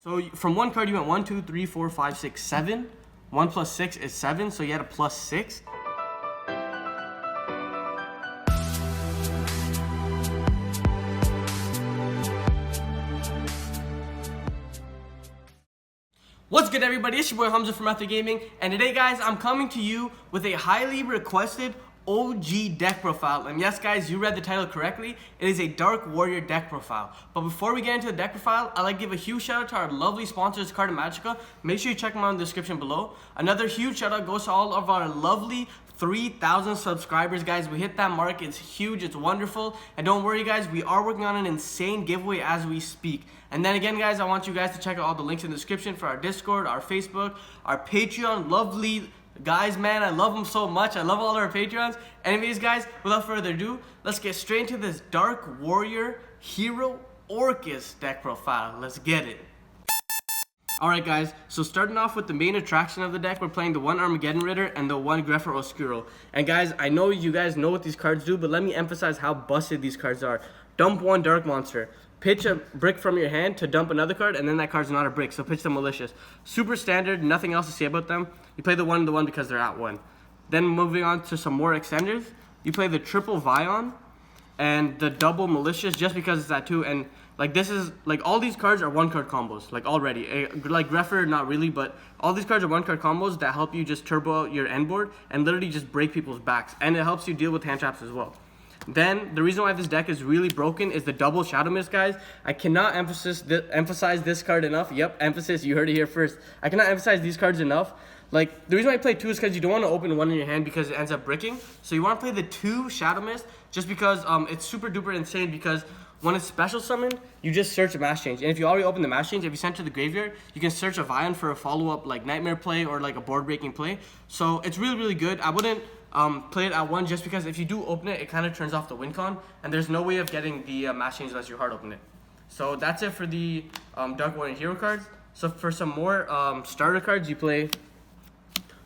So from one card you went 1, 2, 3, 4, 5, 6, 7. 1 plus 6 is 7, so you had a plus 6. What's good, everybody? It's your boy Hamza from Ather Gaming, and today, guys, I'm coming to you with a highly requested OG deck profile. And yes, guys, you read the title correctly. It is a Dark Warrior deck profile. But before we get into the deck profile, I'd like to give a huge shout out to our lovely sponsors, Card Magica. Make sure you check them out in the description below. Another huge shout out goes to all of our lovely 3,000 subscribers, guys. We hit that mark. It's huge. It's wonderful. And don't worry, guys, we are working on an insane giveaway as we speak. And then again, guys, I want you guys to check out all the links in the description for our Discord, our Facebook, our Patreon. Lovely guys, man, I love them so much. I love all our Patreons. Anyways, guys, without further ado, let's get straight into this Dark Warrior Hero Orcust deck profile. Let's get it. Alright, guys, so starting off with the main attraction of the deck, we're playing the one Armageddon Ritter and the one Grepher Oscuro. And guys, I know you guys know what these cards do, but let me emphasize how busted these cards are. Dump one Dark Monster. Pitch a brick from your hand to dump another card, and then that card's not a brick, so pitch the Malicious. Super standard, nothing else to say about them. You play the one and the one because they're at one. Then moving on to some more extenders, you play the triple Vion and the double Malicious just because it's at 2. And like this is, like all these cards are one card combos, like already. Like Grepher, not really, but all these cards are one card combos that help you just turbo out your end board and literally just break people's backs. And it helps you deal with hand traps as well. Then, the reason why this deck is really broken is the double Shadow Mist, guys. I cannot emphasize this card enough. Yep, emphasis, you heard it here first. I cannot emphasize these cards enough. Like, the reason why I play 2 is because you don't want to open one in your hand because it ends up bricking. So you want to play the 2 Shadow Mist just because it's super duper insane, because when it's special summoned, you just search a Mass Change. And if you already open the Mass Change, if you send it to the graveyard, you can search a Vion for a follow-up like Nightmare play or like a board-breaking play. So it's really, really good. I wouldn't play it at 1 just because if you do open it, it kind of turns off the win con, and there's no way of getting the Mass Change unless you hard open it. So that's it for the Dark Warrior Hero cards. So for some more starter cards, you play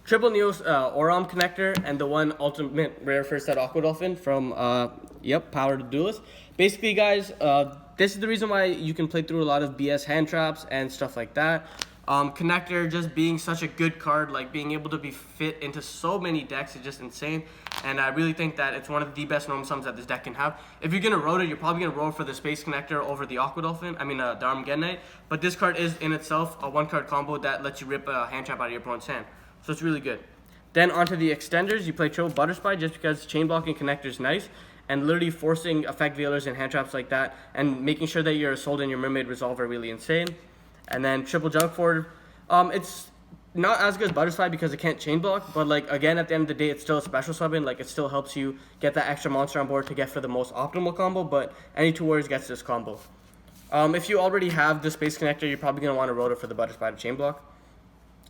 Triple Neos Oram Connector and the one Ultimate Rare First Set Aqua Dolphin from Power to Duelist. Basically, guys, this is the reason why you can play through a lot of BS hand traps and stuff like that. Connector just being such a good card, like being able to be fit into so many decks is just insane. And I really think that it's one of the best normal summons that this deck can have. If you're going to roll it, you're probably going to roll for the Space Connector over the Aqua Dolphin, the Armageddon Knight. But this card is in itself a one card combo that lets you rip a hand trap out of your opponent's hand. So it's really good. Then onto the extenders, you play Triple Butterspy just because chain blocking connector is nice. And literally forcing effect veilers and hand traps like that, and making sure that your Soul and your Mermaid Resolve are really insane. And then Triple Junk Forward, it's not as good as Butterfly because it can't chain block, but like again at the end of the day, it's still a special summon. Like it still helps you get that extra monster on board to get for the most optimal combo. But any 2 warriors gets this combo. If you already have the Space Connector, you're probably gonna want to rotor for the Butterfly to chain block.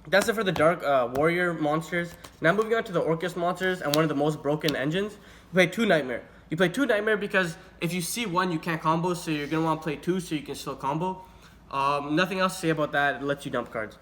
That's it for the Dark Warrior monsters. Now moving on to the Orcust monsters and one of the most broken engines. You play 2 Nightmare. You play 2 Nightmare because if you see 1, you can't combo, so you're gonna want to play 2 so you can still combo. Nothing else to say about that. It lets you dump cards.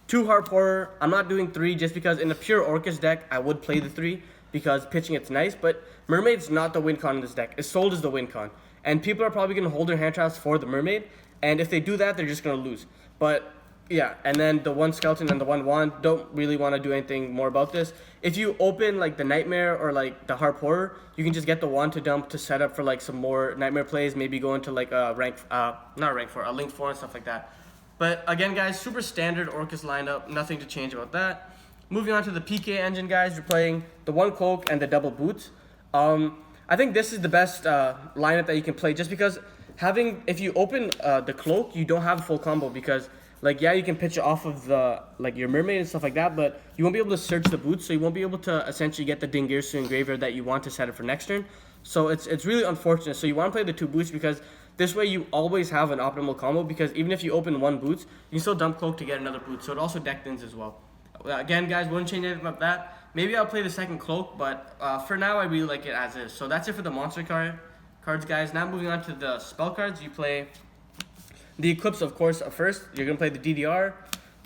2 Harp Horror. I'm not doing 3 just because in a pure Orcust deck, I would play the 3 because pitching it's nice, but Mermaid's not the win con in this deck. It's sold as the win con. And people are probably going to hold their hand traps for the Mermaid, and if they do that, they're just going to lose. But yeah, and then the 1 Skeleton and the 1 Wand, don't really want to do anything more about this. If you open like the Nightmare or like the Harp Horror, you can just get the Wand to dump to set up for like some more Nightmare plays, maybe go into like a a Link 4 and stuff like that. But again, guys, super standard Orcust lineup, nothing to change about that. Moving on to the PK engine, guys, you're playing the 1 Cloak and the double Boots. I think this is the best lineup that you can play just because if you open the Cloak, you don't have a full combo because like, yeah, you can pitch it off of the your Mermaid and stuff like that, but you won't be able to search the Boots, so you won't be able to essentially get the Dingirsu and Graveyard that you want to set up for next turn. So it's really unfortunate. So you want to play the 2 Boots because this way you always have an optimal combo, because even if you open 1 Boots, you can still dump Cloak to get another Boot. So it also deck thins as well. Again, guys, wouldn't change anything about that. Maybe I'll play the 2nd Cloak, but for now I really like it as is. So that's it for the monster cards, guys. Now moving on to the spell cards, you play the Eclipse, of course, first. You're going to play the DDR,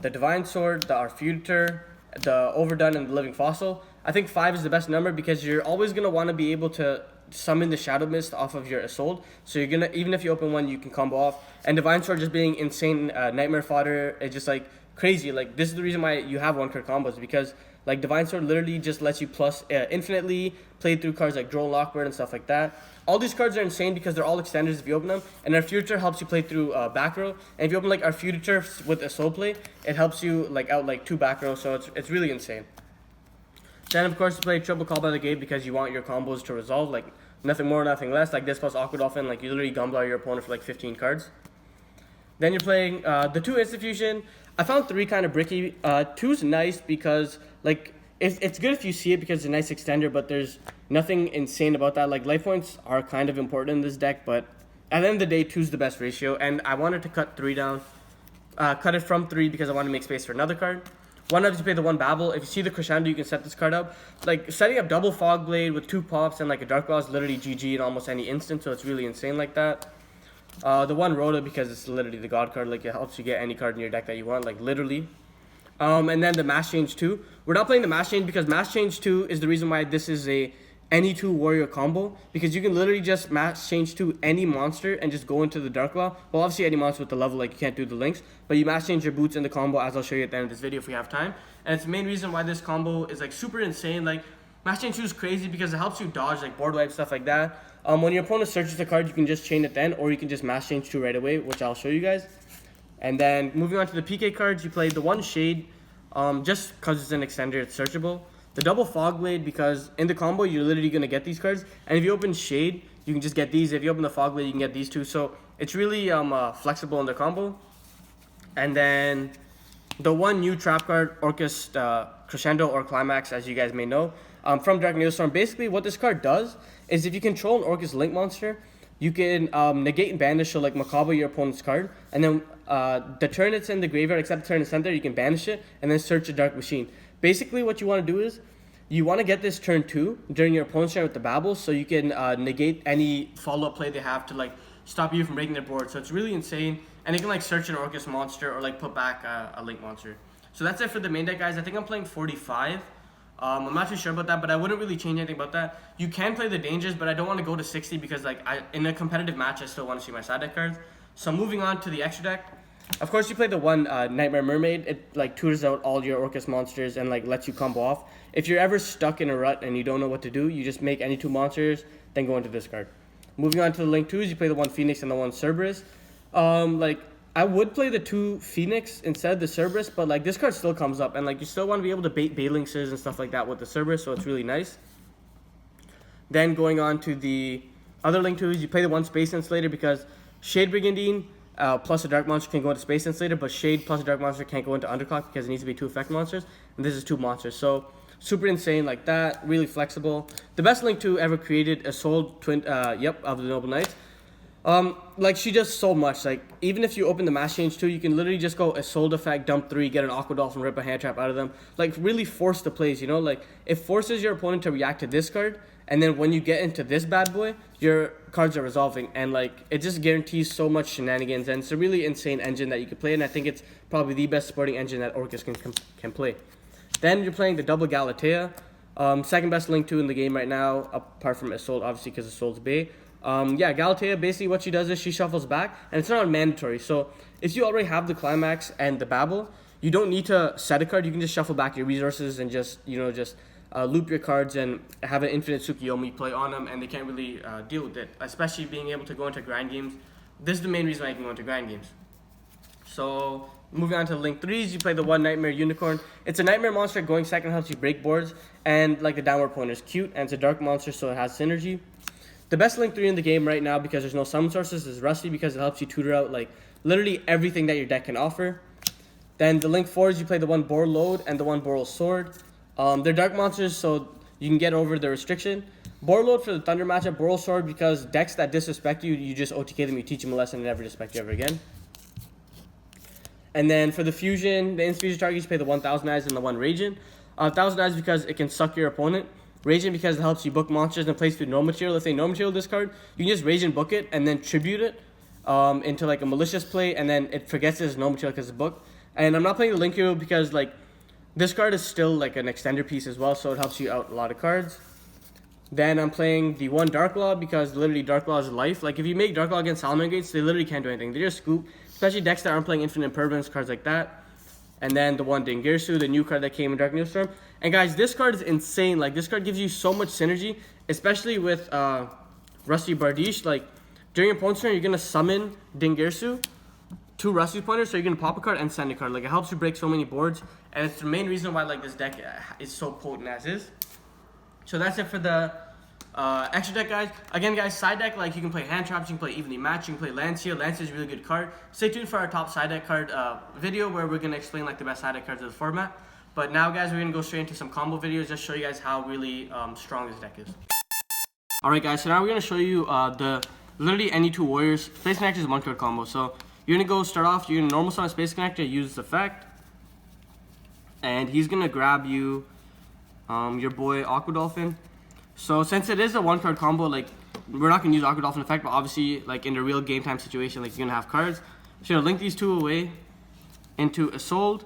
the Divine Sword, the Arfuter, the Overdone, and the Living Fossil. I think 5 is the best number because you're always going to want to be able to summon the Shadow Mist off of your Assault. So you're gonna, even if you open one, you can combo off. And Divine Sword just being insane nightmare fodder. It's just like crazy. Like this is the reason why you have one card combos, because like Divine Sword literally just lets you plus infinitely play through cards like Drone Lockbird and stuff like that. All these cards are insane because they're all extenders if you open them. And our Future helps you play through back row. And if you open like our Future with a Soul Play, it helps you like out like 2 back row. So it's really insane. Then of course you play Triple Call by the Gate because you want your combos to resolve, like nothing more, nothing less. Like this plus Aqua Dolphin, like you literally gumbler your opponent for like 15 cards. Then you're playing the 2 Instant Fusion. I found 3 kind of bricky. 2's nice because like it's good if you see it because it's a nice extender, but there's nothing insane about that. Like life points are kind of important in this deck, but at the end of the day, 2's the best ratio. And I wanted to cut 3 down, cut it from 3 because I wanted to make space for another card. One of you play the 1 Babel. If you see the Crescendo, you can set this card up. Like setting up double Fog Blade with 2 pops and like a Dark Claw is literally GG in almost any instant, so it's really insane like that. The 1 Rhoda because it's literally the God card, like it helps you get any card in your deck that you want, like literally. And then the Mass Change 2. We're not playing the Mass Change because Mass Change 2 is the reason why this is a any 2 warrior combo, because you can literally just Mass Change to any monster and just go into the Dark Claw. Well, obviously any monster with the level, like you can't do the links, but you Mass Change your boots in the combo, as I'll show you at the end of this video if we have time. And it's the main reason why this combo is like super insane. Like Mass Change 2 is crazy because it helps you dodge like board wipe, stuff like that. When your opponent searches the card, you can just chain it then, or you can just Mass Change 2 right away, which I'll show you guys. And then moving on to the PK cards, you play the 1 Shade, just because it's an extender, it's searchable. The double Fog Blade because in the combo, you're literally going to get these cards. And if you open Shade, you can just get these. If you open the Fog Blade, you can get these too. So it's really flexible in the combo. And then the 1 new trap card, Orcust Crescendo or Climax, as you guys may know, from Dark Neostorm. Basically, what this card does is if you control an Orcust Link monster, you can negate and banish, so like Macabre your opponent's card, and then the turn it's in the graveyard, except the turn it's center, you can banish it, and then search a Dark Machine. Basically, what you want to do is, you want to get this turn 2 during your opponent's turn with the Babel, so you can negate any follow-up play they have to like stop you from breaking their board. So it's really insane, and you can like search an Orcust monster or like put back a Link monster. So that's it for the main deck, guys. I think I'm playing 45. I'm not too sure about that, but I wouldn't really change anything about that. You can play the dangers, but I don't want to go to 60 because like in a competitive match, I still want to see my side deck cards. So moving on to the extra deck. Of course, you play the 1 Nightmare Mermaid. It like tutors out all your Orcust monsters and like lets you combo off. If you're ever stuck in a rut and you don't know what to do, you just make any 2 monsters, then go into this card. Moving on to the Link 2s, you play the 1 Phoenix and the 1 Cerberus. Like I would play the 2 Phoenix instead of the Cerberus, but like this card still comes up, and like you still want to be able to bait Balinxes and stuff like that with the Cerberus, so it's really nice. Then going on to the other Link 2s, you play the 1 Space Insulator because Shade Brigandine plus a Dark Monster can go into Space Insulator, but Shade plus a Dark Monster can't go into Underclock because it needs to be 2 effect monsters, and this is 2 monsters, so super insane like that, really flexible. The best Link 2 ever created, a Soul Twin, of the Noble Knights. Like she does so much. Like even if you open the Mass Change 2, you can literally just go Assault effect, dump 3, get an Aqua Dolphin, rip a hand trap out of them. Like really force the plays, you know? Like it forces your opponent to react to this card, and then when you get into this bad boy, your cards are resolving, and like it just guarantees so much shenanigans, and it's a really insane engine that you can play, and I think it's probably the best supporting engine that Orcust can play. Then you're playing the double Galatea, second best Link 2 in the game right now, apart from Assault, obviously because Assault's Bay. Yeah, Galatea, basically what she does is she shuffles back, and it's not mandatory. So if you already have the Climax and the Babel, you don't need to set a card. You can just shuffle back your resources and just, loop your cards and have an infinite Tsukiyomi play on them, and they can't really deal with it, especially being able to go into grind games. This is the main reason I can go into grind games. So moving on to the Link 3s, you play the 1 Nightmare Unicorn. It's a Nightmare monster. Going second helps you break boards, and like the downward pointer is cute, and it's a dark monster, so it has synergy. The best Link 3 in the game right now, because there's no summon sources, is Rusty, because it helps you tutor out like literally everything that your deck can offer. Then the Link 4s, you play the 1 Boar Load and the 1 Boral Sword. They're dark monsters, so you can get over the restriction. Boar Load for the Thunder matchup, Boral Sword because decks that disrespect you, you just OTK them, you teach them a lesson, and never disrespect you ever again. And then for the Fusion, the Infusion targets, you play the 1 Thousand Eyes and the 1 Raging. 1,000 Eyes because it can suck your opponent. Raging because it helps you book monsters and plays through no material. Let's say no material this card, you can just Rage and book it and then tribute it into like a malicious play, and then it forgets it's no material because it's booked. And I'm not playing the Link Hero because like this card is still like an extender piece as well, so it helps you out a lot of cards. Then I'm playing the one Dark Law because literally Dark Law is life. Like if you make Dark Law against Salamangreats, they literally can't do anything. They just scoop, especially decks that aren't playing Infinite Impermanence, cards like that. And then the one Dingirsu, the new card that came in Dark Neostorm. And guys, this card is insane. Like this card gives you so much synergy, especially with Rusty Bardiche. Like during your opponent's turn, you're gonna summon Dingirsu, 2 Rusty pointers, so you're gonna pop a card and send a card. Like it helps you break so many boards, and it's the main reason why like this deck is so potent as is. So that's it for the extra deck, guys. Again, guys, side deck, like you can play hand traps, you can play evenly matched, you can play Lancia. Lancia is a really good card. Stay tuned for our top side deck card video where we're gonna explain like the best side deck cards of the format. But now, guys, we're gonna go straight into some combo videos, just show you guys how really strong this deck is. All right, guys. So now we're gonna show you the literally any 2 warriors. Space Connector is a 1-card combo. So you're gonna go start off. You're gonna normal summon Space Connector, use this effect, and he's gonna grab you your boy Aqua Dolphin. So since it is a 1-card combo, like we're not gonna use Aqua Dolphin effect, but obviously like in the real game time situation, like you're gonna have cards. So you're gonna link these 2 away into Isolde,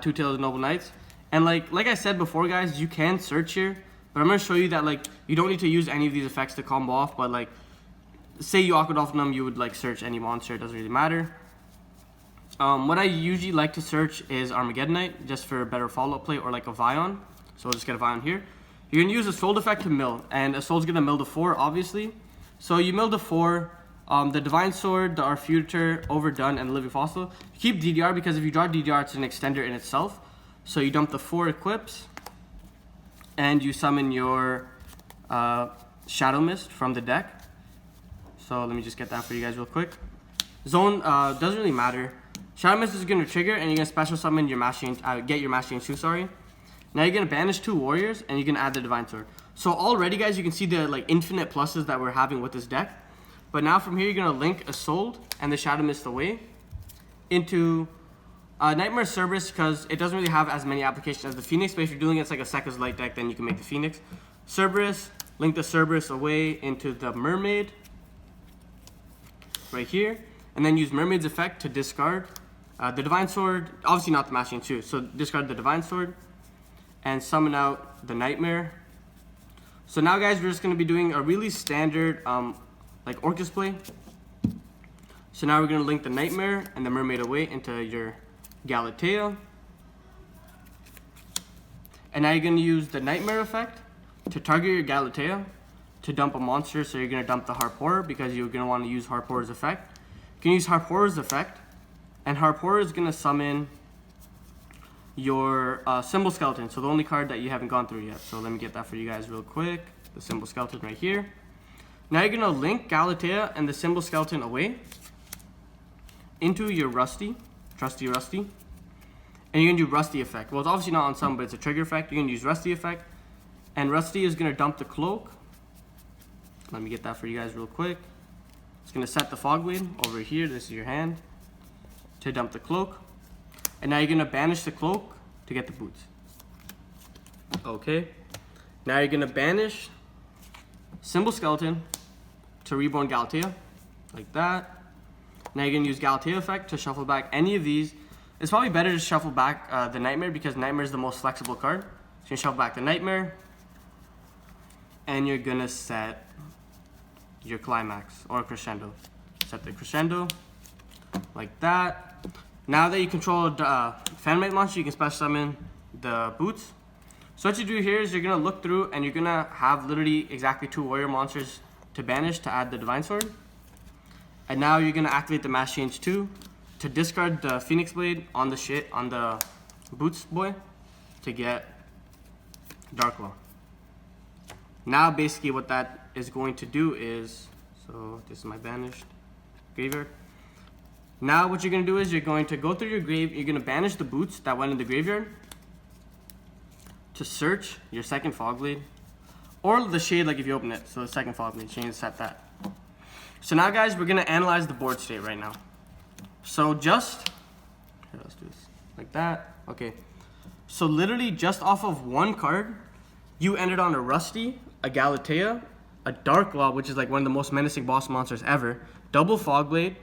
2 Tails of Noble Knights, and like I said before, guys, you can search here, but I'm gonna show you that like you don't need to use any of these effects to combo off. But like say you Aqua Dolphin them, you would like search any monster. It doesn't really matter. What I usually like to search is Armageddon Knight, just for a better follow-up play, or like a Vion. So we'll just get a Vion here. You're gonna use a Soul effect to mill, and a Soul's gonna mill to 4, obviously. So you mill to 4, the Divine Sword, the Arfuter, Overdone, and the Living Fossil. Keep DDR because if you draw DDR, it's an extender in itself. So you dump the 4 Eclipse, and you summon your Shadow Mist from the deck. So let me just get that for you guys real quick. Zone doesn't really matter. Shadow Mist is gonna trigger, and you're gonna special summon your Master Change, get your Master Change 2, sorry. Now you're gonna banish 2 warriors, and you're gonna add the Divine Sword. So already, guys, you can see the like infinite pluses that we're having with this deck. But now from here, you're gonna link Isolde and the Shadow Mist away into Nightmare Cerberus, because it doesn't really have as many applications as the Phoenix. But if you're doing it like a Sekka's Light deck, then you can make the Phoenix. Cerberus, link the Cerberus away into the Mermaid right here, and then use Mermaid's effect to discard the Divine Sword, obviously not the Master Change 2, so discard the Divine Sword, and summon out the Nightmare. So now, guys, we're just going to be doing a really standard like Orcust play. So now we're going to link the Nightmare and the Mermaid away into your Galatea. And now you're going to use the Nightmare effect to target your Galatea to dump a monster. So you're going to dump the Harp Horror because you're going to want to use Harp Horror's effect. You can use Harp Horror's effect, and Harp Horror is going to summon your Symbol Skeleton, so the only card that you haven't gone through yet. So let me get that for you guys real quick. The Symbol Skeleton right here. Now you're going to link Galatea and the Symbol Skeleton away into your Rusty, Trusty Rusty. And you're going to do Rusty effect. Well, it's obviously not on some, but it's a trigger effect. You're going to use Rusty effect. And Rusty is going to dump the Cloak. Let me get that for you guys real quick. It's going to set the Fogblade over here. This is your hand. To dump the Cloak. And now you're going to banish the Cloak to get the boots. Okay. Now you're going to banish Symbol Skeleton to reborn Galatea. Like that. Now you're going to use Galatea effect to shuffle back any of these. It's probably better to shuffle back the Nightmare because Nightmare is the most flexible card. So you're going to shuffle back the Nightmare. And you're going to set your Climax or Crescendo. Set the Crescendo. Like that. Now that you control the Phantomite monster, you can special summon the boots. So what you do here is you're going to look through and you're going to have literally exactly 2 warrior monsters to banish to add the Divine Sword. And now you're going to activate the Mass Change 2 to discard the Phoenix Blade on the boots boy to get Dark Law. Now basically what that is going to do is, so this is my banished graveyard. Now what you're going to do is you're going to go through your grave, you're going to banish the boots that went in the graveyard to search your second Fogblade, or the shade like if you open it, so the second Fogblade, change to set that. So now guys, we're going to analyze the board state right now. So just, here, let's do this like that, okay. So literally just off of one card, you ended on a Rusty, a Galatea, a Dark Law, which is like one of the most menacing boss monsters ever, double Fogblade,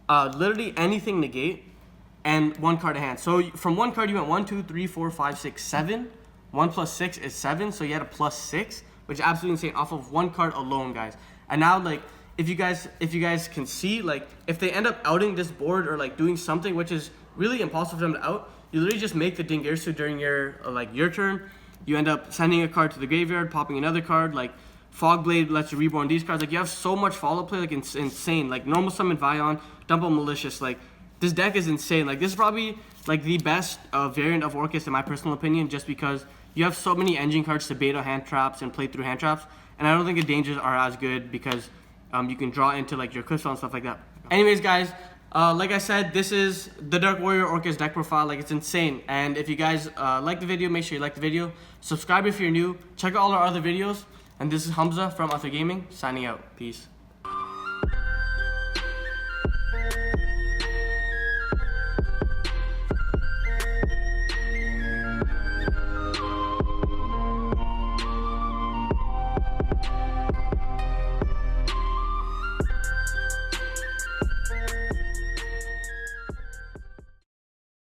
literally anything negate, and 1 card in hand. So from 1 card you went 1, 2, 3, 4, 5, 6, 7. 1 plus 6 is 7, so you had a plus 6. which is absolutely insane off of one card alone, guys. And now, like, if you guys can see, like, if they end up outing this board or like doing something which is really impossible for them to out, you literally just make the Dingirsu during your turn. You end up sending a card to the graveyard, popping another card. Like, Fogblade lets you reborn these cards. Like, you have so much follow play, like, it's insane. Like, normal summon Vion, dump a Malicious. Like, this deck is insane. Like, this is probably like the best variant of Orcust in my personal opinion, just because you have so many engine cards to bait on hand traps and play through hand traps. And I don't think the dangers are as good because you can draw into like your crystal and stuff like that. Anyways, guys, like I said, this is the Dark Warrior Orcust deck profile. Like, it's insane. And if you guys like the video, make sure you like the video. Subscribe if you're new. Check out all our other videos. And this is Hamza from Ather Gaming, signing out. Peace.